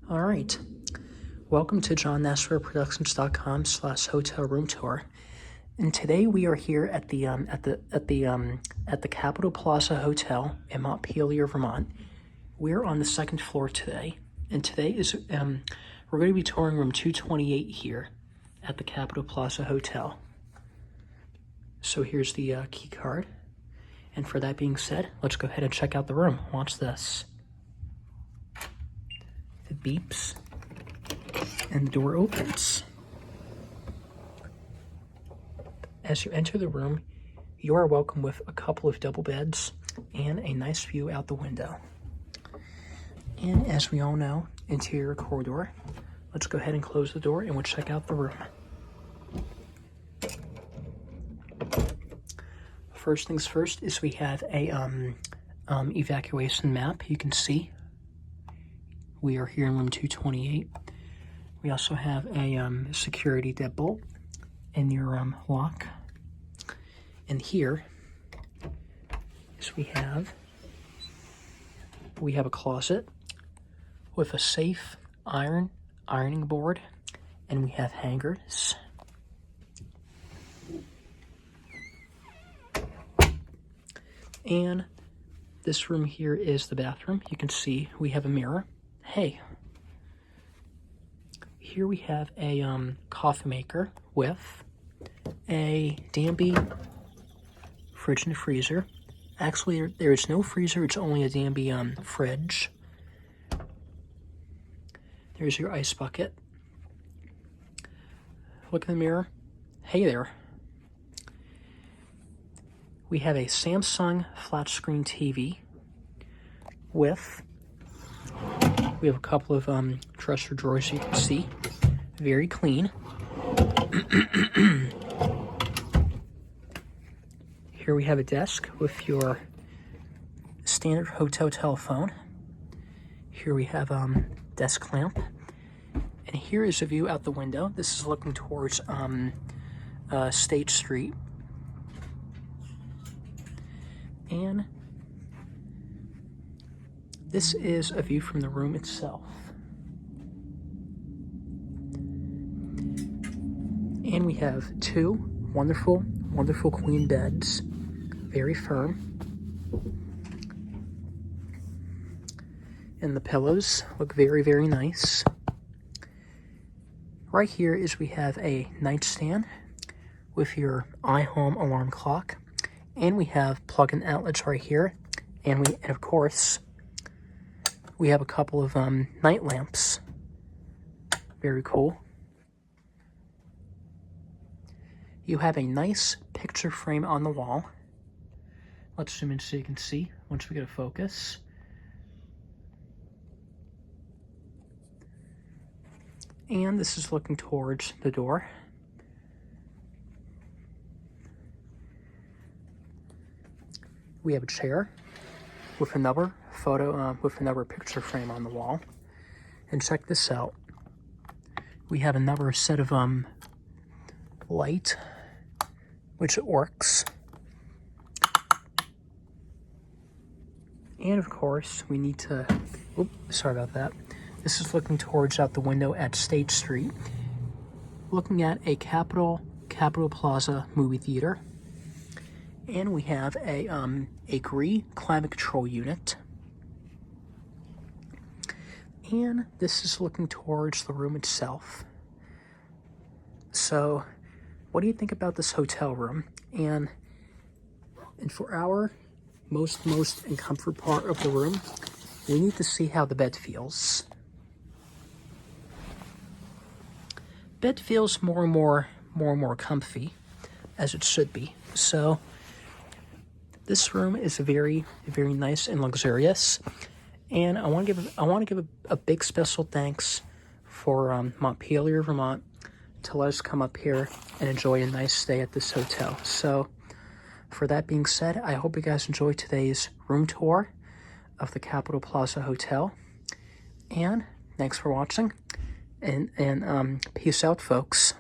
All right, welcome to johnnasserproductions.com/hotel room tour. And today we are here at the Capitol Plaza Hotel in Montpelier, Vermont. We're on the second floor today, and today is we're going to be touring room 228 here at the Capitol Plaza Hotel. So here's the key card, and for that being said, let's go ahead and check out the room. Watch this. It beeps, and the door opens. As you enter the room, you are welcome with a couple of double beds and a nice view out the window. And as we all know, interior corridor. Let's go ahead and close the door and we'll check out the room. First things first is we have a evacuation map. You can see we are here in room 228. We also have a security deadbolt in your lock. And here is we have a closet with a safe, ironing board, and we have hangers. And this room here is the bathroom. You can see we have a mirror. Hey, here we have a coffee maker with a Danby fridge and freezer. Actually, there is no freezer, it's only a Danby fridge. There's your ice bucket. Look in the mirror. Hey there. We have a Samsung flat screen TV with, we have a couple of dresser drawers you can see. Very clean. Here we have a desk with your standard hotel telephone. Here we have desk lamp. And here is a view out the window. This is looking towards State Street. And this is a view from the room itself. And we have two wonderful queen beds, very firm. And the pillows look very nice. Right here is we have a nightstand with your iHome alarm clock. And we have plug-in outlets right here. And of course, we have a couple of night lamps. Very cool. You have a nice picture frame on the wall. Let's zoom in so you can see once we get a focus. And this is looking towards the door. We have a chair with another picture frame on the wall. And check this out. We have another set of light, which it works. And of course, we need to, sorry about that. This is looking towards out the window at State Street, looking at a Capitol Plaza movie theater. And we have a Gree climate control unit. And this is looking towards the room itself. So, what do you think about this hotel room? And for our most and comfort part of the room, we need to see how the bed feels. Bed feels more and more comfy, as it should be. So this room is very nice and luxurious. And I want to give a big special thanks for Montpelier, Vermont, to let us come up here and enjoy a nice stay at this hotel. So, for that being said, I hope you guys enjoyed today's room tour of the Capitol Plaza Hotel. And thanks for watching. And peace out, folks.